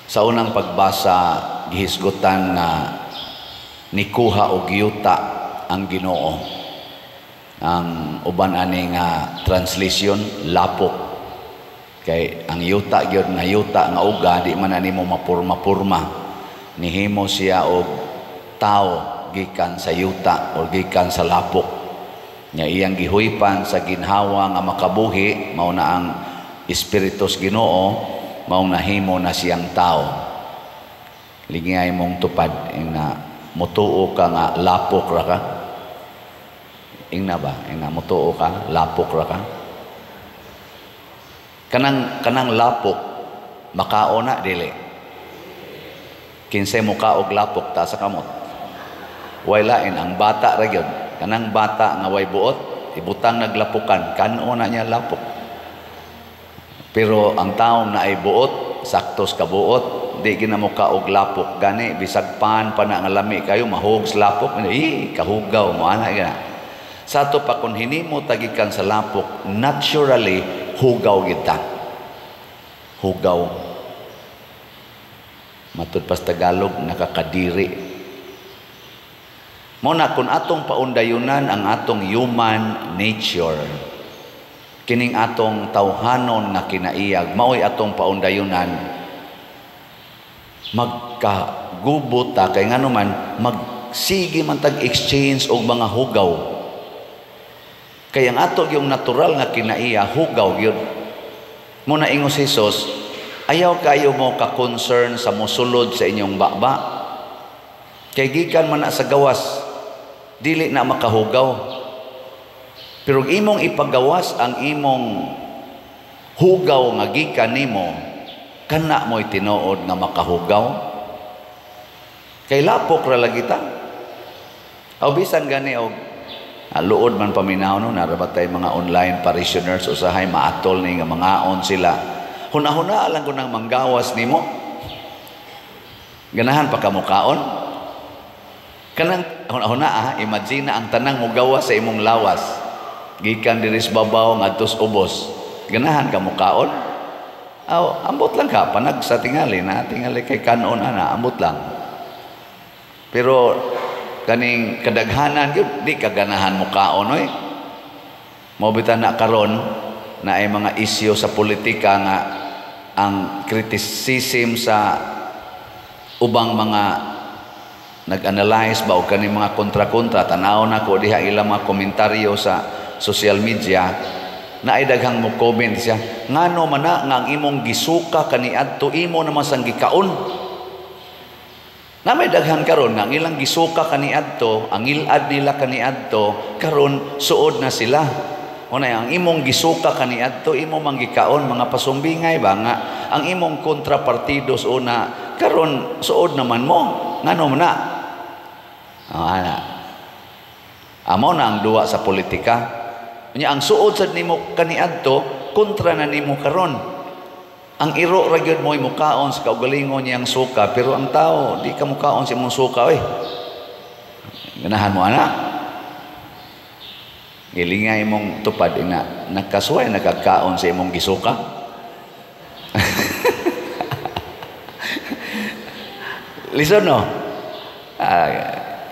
Sa unang pagbasa, gihisgutan na nikuha og yuta ang Ginoo. Ang uban ani nga translation, lapok. Kay ang yuta gyud nga yuta nga uga di man nimo mapurma-purma. Nihimo siya og tao gikan sa yuta o gikan sa lapok. Nya iyang gihuypan sa ginhawa nga makabuhi, mao na ang Espiritus Ginoo, maong nahimo na siyang tao. Ligay mong tupad na mutuo ka nga lapok ra ka. Ingna ba? Ingna mutuo ka, lapok ra ka. Kanang lapok makao na dili. Kinsay mo kaog lapok ta sa kamot. Way lain ang bata ra gyud. Kanang bata nga way buot, ibutang naglapukan, kan-o na niya lapok. Pero ang taong na ay buot, saktos ka buot, di ginamuka og lapok. Gani, bisag pan pa na nga lami kayo, mahugs lapok, kahugaw mo, ana gana. Sa ito pa, kung hinimo tagikan sa lapok, naturally, hugaw kita. Hugaw. Matud pas Tagalog, nakakadiri. Muna, kung atong paundayunan ang atong human nature, kining atong tawhanon na kinaiyag, maoy atong paundayunan, magkagubot ta, kay nga naman, magsige man tag-exchange og mga hugaw. Kaya ang ato yung natural nga kinaiya, hugaw yun. Muna ingos Jesus, ayaw kayo mo ka-concern sa musulod sa inyong baba. Kay gikan man na sa gawas, dili na makahugaw. Pero imong ipagawas ang imong hugaw nga gikan nimo, kana mo'y tinuod nga makahugaw. Kay lapok ra lagi ta. Aw bisan gani og luod man paminaw no, narabatay mga online parishioners usahay maatol ni nga mangaon sila. Huna-huna lang ko nang manggawas nimo. Ganahan pa ka mukaon. Kanang huna-huna imagine ang tanang mugawas sa imong lawas. Gikan diris babaw ngadtos ubos. Ganahan ka mukaon? Aw, ambot lang ka panag sa tingali na tingali kay kanon ana, ambot lang. Pero kaning kadaghanan gyud di ka ganahan mukaon oy. Mao bitan na karon na ay mga isyu sa politika nga ang criticism sa ubang mga nag-analyze ba o kaning mga kontra-kontra, tanaw na ko diha ilang mga komentaryo sa social media na ay daghang mo comment siya, ngano man na nga ang imong gisuka kaniadto imo naman sang gikaon. Na may daghan karon nga ang ilang gisuka kaniadto, ang ilad nila kaniadto, karon suod na sila. Unay ang imong gisuka kaniadto imo manggikaon, mga pasumbingay ba nga ang imong kontrapartidos una karon suod naman mo. Ngano man na? Ana. Amo na ang duwa sa politika. Nya ang suod sad nimo kaniadto kontra na nimo karon. Ang iro ra gyud mo'y mukaon sa kaugalingon niyang suka, pero ang tao di ka mukaon sa imong suka oy. Ganahan mo ana. Gilingay mong tupad ina nakasuway nagkakaon sa imong gisuka. Listen no.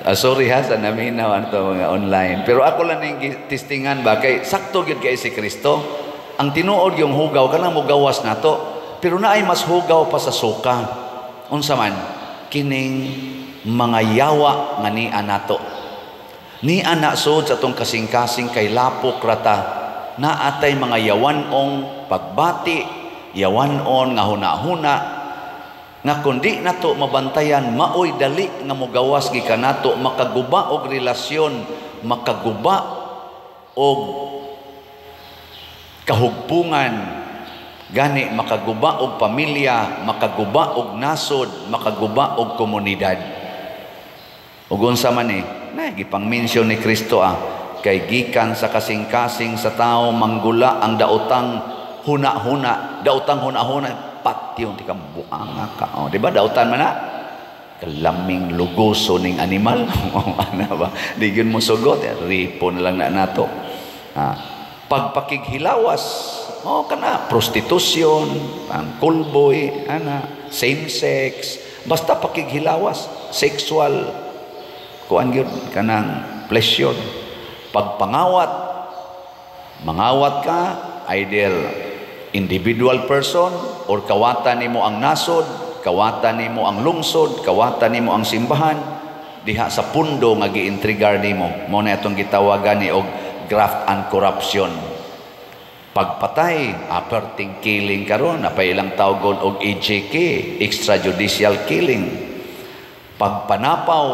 Sorry ha sa naminaw ang mga online. Pero ako lang yung testingan ba kay sakto gyud kay si Kristo. Ang tinuod yung hugaw kanang mugawas nato. Pero naay mas hugaw pa sa suka. Unsa man kining mga yawa nga ni anato. Ni ana sud sa tong kasing-kasing kay lapok rata. Naatay mga yawanong pagbati, yawanon nga huna-huna nga kundi nato mabantayan maoy dali nga mogawas gikan nato, makaguba og relasyon, makaguba og kahugpungan, gani makaguba og pamilya, makaguba og nasod, makaguba og komunidad. Ug unsa man na gipang-mention ni Kristo kay gikan sa kasing-kasing sa tao manggula ang daotang huna-huna, daotang huna-huna patyo di ka buanga ka. Di ba dautan man na? Kalaming lugoso ning animal. Ano ba? Di yun mo sugot. Ripo na lang na nato. Pagpakighilawas Oh, kana prostitusyon, ang kulboy, same sex, basta pakighilawas, sexual kuan gyud kanang pleasure. Pagpangawat, mangawat ka, either individual person or kawatan nimo ang nasod, kawatan nimo ang lungsod, kawatan nimo ang simbahan, diha sa pundo nga giintrigar nimo. Mao na atong gitawagan ni og graft and corruption. Pagpatay, aperting killing karon, napay ilang tawgon og EJK, extrajudicial killing. Pagpanapaw,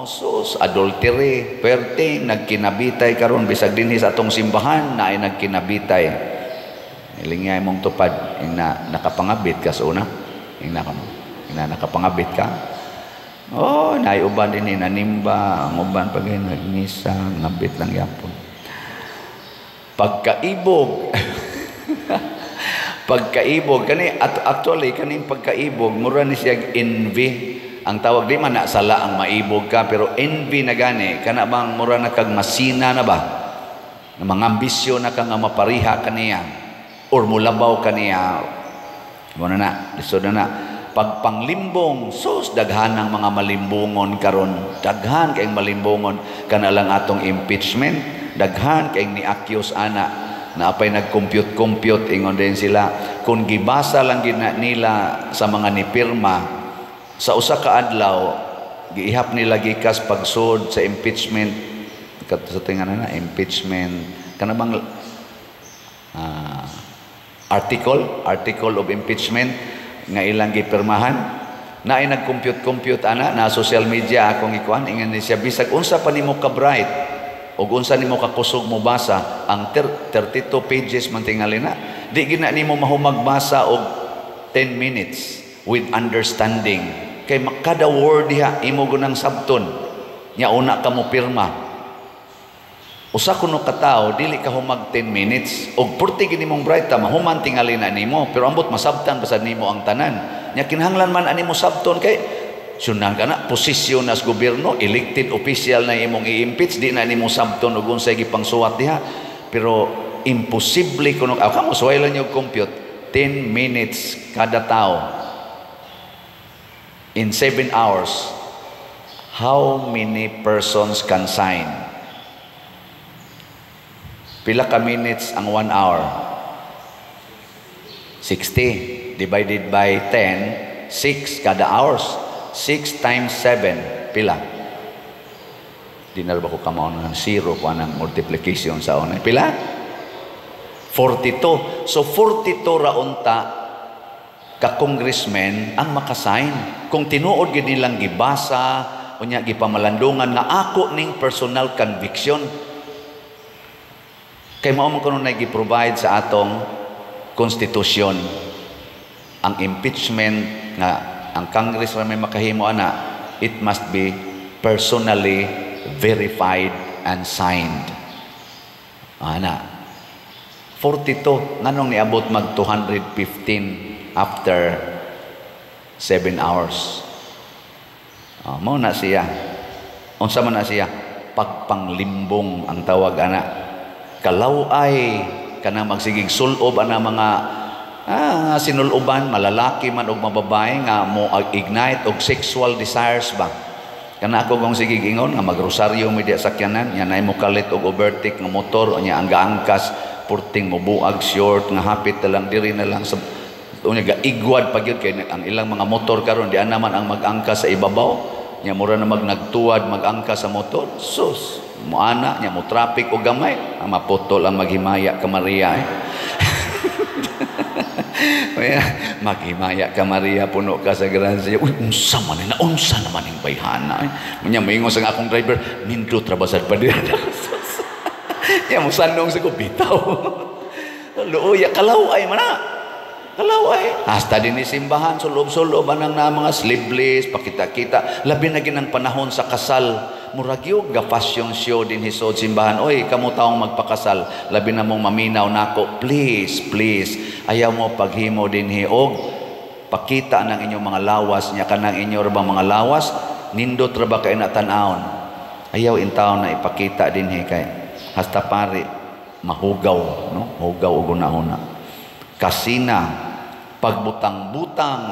sus, adultery, perting, nagkinabitay karon bisag dinhi sa atong simbahan na ay nagkinabitay. Ilingay mong tupad, ina nakapangabit ka sa una, ina nakapangabit ka. Oh, naiuban din nanimba, ang uban pag nagmisa, ngabit lang yapon. Pagkaibog, pagkaibog kani actually kaning pagkaibog mura ni siya envy. Ang tawag di man na sala ang maibog ka, pero envy na gani kana bang mura na kag masina na ba, na mga ambisyon na kang mapariha kaniya or mulabaw kaniya. Muna na lisod na pagpanglimbong, sus daghan ng mga malimbongon karon, daghan kay malimbongon kana lang atong impeachment, daghan kay ni-accuse ana na apay nag-compute ingon din sila kung gibasa lang nila sa mga nipirma sa usa ka adlaw, giihap nila gikas pagsud sa impeachment sa tinganan na impeachment kanabang article of impeachment nga ilang gipirmahan na ay nag-compute ana na social media akong ikuan ingon ni siya bisag unsa pa nimo ka bright ug unsa nimo ka kusog mo basa ang 32 pages man tingali na di gina nimo mahumagbasa og 10 minutes with understanding kay kada word diha imo gunang sabton nya una ka mo pirma usa kuno ka tawo dili ka humag 10 minutes og purti gini mong bright ta mahuman tingali na nimo pero ambot masabtan basad nimo ang tanan nya kinahanglan man ani mo sabton kay sunang kana posisyon as gobyerno elected official na imong i-impeach di na nimo sabton ug unsay gipangsuwat diha pero imposible kuno kamo suway lang yung compute 10 minutes kada tawo. In 7 hours, how many persons can sign? Pila ka minutes ang 1 hour? 60. Divided by 10, 6 kada hours. 6 times 7, pila? Di na ba ko kamaon ng 0 kung anong multiplication sa una? Pila? 42. So 42 raunta ka congressmen ang makasign. Kung tinuod gid nilang gibasa unya gipamalandungan nga ako ning personal conviction kay mao man kuno na gi-provide sa atong konstitusyon ang impeachment nga ang Congress ra may makahimo ana it must be personally verified and signed ana 42 nganong niabot mag 215 after 7 hours. Mao na siya. Unsa man na siya? Pagpanglimbong ang tawag ana. Kalaway kana magsigig sulob ana mga sinuloban malalaki man og mababae nga mo ignite og sexual desires ba. Kana ako kung sigig ingon nga magrosaryo mi diya sakyanan nya nay mo kalit og overtake nga motor nya ang gaangkas purting mo buag short nga hapit na lang diri na lang sa unya igwad pag yun kay ang ilang mga motor karon di naman ang mag-angkas sa ibabaw nya mura na nagtuwad mag-angkas sa motor sus mo ana nya mo traffic og gamay ang maputol ang maghimaya ka Maria maghimaya ka Maria puno ka sa gransya uy unsa man na unsa naman ning bayhana nya moingon sa akong driver nindot ra basad pa diha nya mo sanong sa ko bitaw luoy kalaway man na kalaway. Hasta din simbahan, sulob-sulob, anang na mga sleeveless, pakita-kita. Labi na ginang panahon sa kasal. Muragyo, ga-fashion show din hisod simbahan. Oy, kamu taong magpakasal. Labi na mong maminaw nako. Please, please. Ayaw mo paghimo din hiog. Pakita ng inyong mga lawas. Nya ka ng inyong bang mga lawas. Nindot ra ba kayo natanawon. Ayaw intaw na ipakita din kay hasta pare. Mahugaw. No? Hugaw o guna-una. kasina, pagbutang-butang,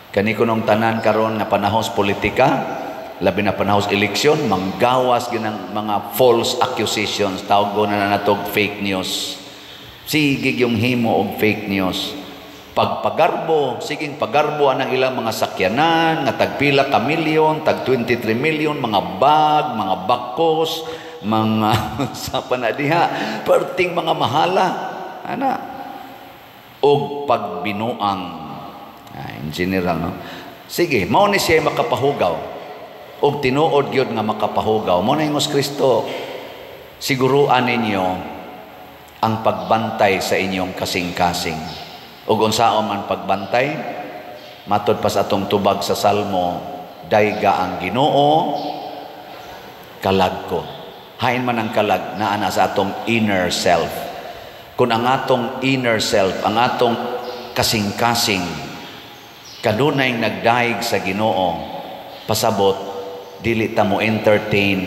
kani kunong tanan karon nga panahos politika, labi na panahos eleksyon, manggawas ginang mga false accusations, tawag na natog fake news. Sige yung himo og fake news. Pagpagarbo, siging pagarbo anang ilang mga sakyanan, nga tagpila ka milyon, tag 23 million, mga bag, mga bakos, mga sa panadiha, perting mga mahala, ana, og pagbinuang, in general, no? Sige, mao ni siya makapahugaw, og tinuod gyud nga makapahugaw, mo na ingos Kristo, siguruan ninyo ang pagbantay sa inyong kasing-kasing. Ug unsaon man pagbantay, matud pa sa atong tubag sa Salmo, dayga ang Ginoo, kalag ko. Hain man ang kalag naa na sa atong inner self. Kung ang atong inner self, ang atong kasing-kasing kanunay nagdaig sa Ginoo, pasabot dili ta mo entertain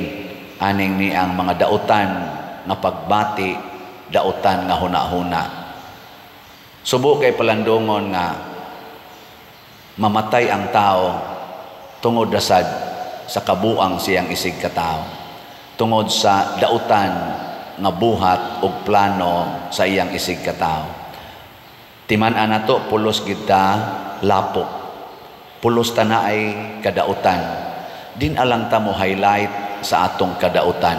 aning ni ang mga dautan nga pagbati, dautan nga huna-huna. Subo kay palandongon nga mamatay ang tao tungod dasad sa kabuang siyang isig katao, tungod sa dautan nga buhat ug plano sa iyang isig katao. Timan-an nato pulos kita lapok, pulos ta na ay kadautan. Din alang ta mo highlight sa atong kadautan.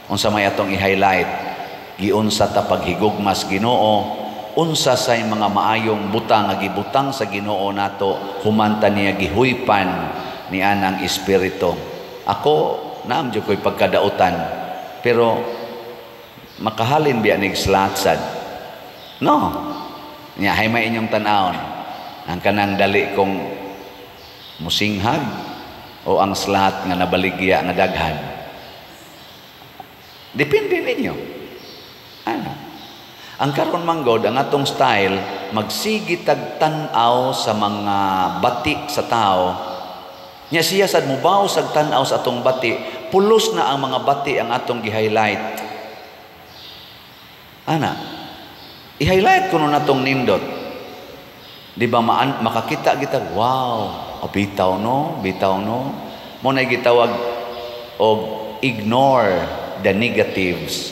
Unsa may atong i-highlight? Giunsa ta paghigugmas Ginoo, unsa say mga maayong butang nga gibutang sa Ginoo nato, humanta niya gihuypan ni anang espiritu. Ako naam jud ko'y pagkadautan, pero makahalin biya nig slatsad. No. Nya hay may inyong tan-awon ang kanang dali kong musinghag o ang slat nga nabaligya nga daghan. Depende ninyo. Ano? Ang karon manggod, ang atong style, magsigi tag-tanaw sa mga bati sa tao. Nya siya sad mubaw sa tanaw sa atong bati, pulos na ang mga bati ang atong gi-highlight. Ana, i-highlight kuno natong nindot. Di ba makakita kita, wow, bitaw no, bitaw no. Mo na gitawag og ignore the negatives,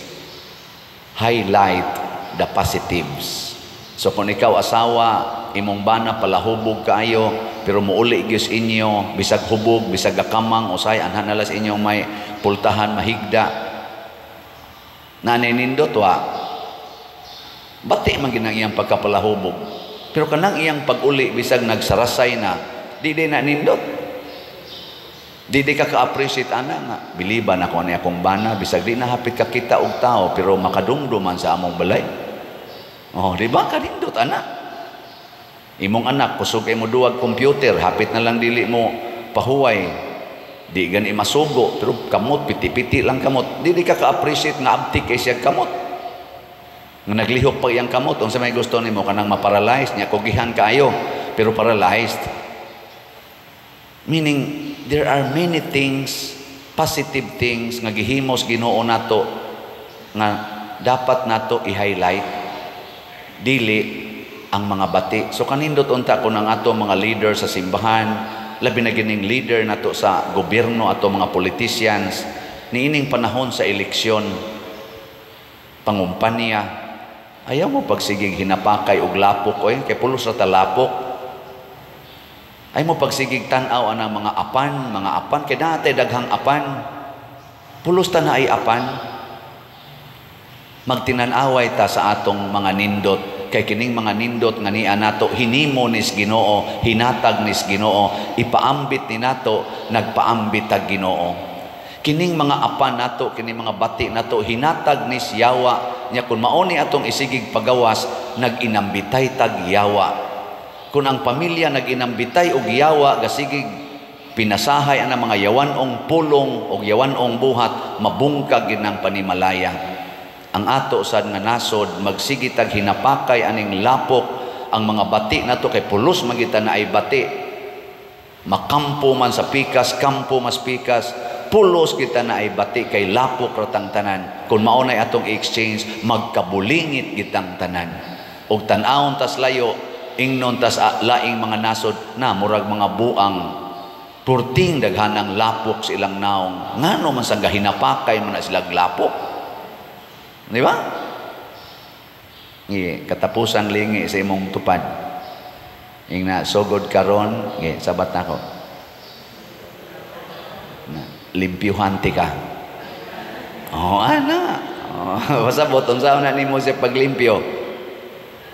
highlight the positives. So kung ikaw asawa, imong bana palahubog kaayo, pero muuli gyud inyo, bisag hubog, bisag gakamang, usay anhan nalas inyong may pultahan, mahigda. Naninindot wa. Bati man ginang iyang pagkapalahubog. Pero kanang iyang pag-uli, bisag nagsarasay na, di na nindot. Di ka ka-appreciate ana nga. Biliban ako niya kong bana, bisag di na hapit ka kita og tao, pero makadumduman sa among balay. Oh, di ba kanindot anak? Imong anak kusog kay mo duwag computer, hapit na lang dili mo pahuway. Di gani masugo, pero kamot piti-piti lang kamot. Di ka ka-appreciate nga abtik kay siya kamot. Nga naglihok pa iyang kamot, unsa may gusto nimo kanang maparalyze niya kugihan kaayo, pero paralyzed. Meaning there are many things, positive things nga gihimos Ginoo nato nga dapat nato i-highlight. Dili ang mga bati. So kanindot unta ko ng ato mga leader sa simbahan, labi na gining leader nato sa gobyerno, ato mga politicians, niining panahon sa eleksyon, pangumpanya, ayaw mo pagsigig hinapakay og lapok, oy, kay pulos sa talapok. Ay mo pagsigig tan-aw anang mga apan, kay dati daghang apan, pulos ta na ay apan. Magtinan-away ta sa atong mga nindot, kay kining mga nindot nga niya nato hinimo nis Ginoo, hinatag nis Ginoo, ipaambit ni nato, nagpaambit tag Ginoo. Kining mga apan nato, kining mga bati nato hinatag nis Yawa, nya kun mao ni atong isigig pagawas, nag-inambitay tag Yawa. Kung ang pamilya nag-inambitay og Yawa, gasigig pinasahay ang mga yawanong pulong o yawanong buhat, mabungkag ginang panimalaya. Ang ato sad nga nasod, magsigitag hinapakay aning lapok, ang mga bati nato kay pulos magita na ay bati. Makampo man sa pikas, kampo mas pikas, pulos kita na ay bati kay lapok ratang tanan. Kung maunay atong exchange, magkabulingit gitang tanan. og tan-awon tas layo, ingnon tas laing mga nasod na murag mga buang purting daghanang lapok sa ilang naong. Ngano man sang gahinapakay man na sila lapok. Di ba? Katapusang lingi sa imong tupad. Ing na sugod karon, sabat nako. Limpyuhan ti ka. Oh, ana. Oh, pasabot unsa na nimo sa paglimpyo?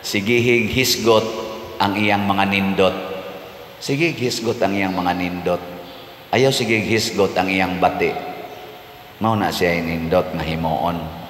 Sigihig hisgot ang iyang mga nindot. Sige hisgot ang iyang mga nindot. Ayaw sige hisgot ang iyang bati. Mao na siya nindot nga himuon.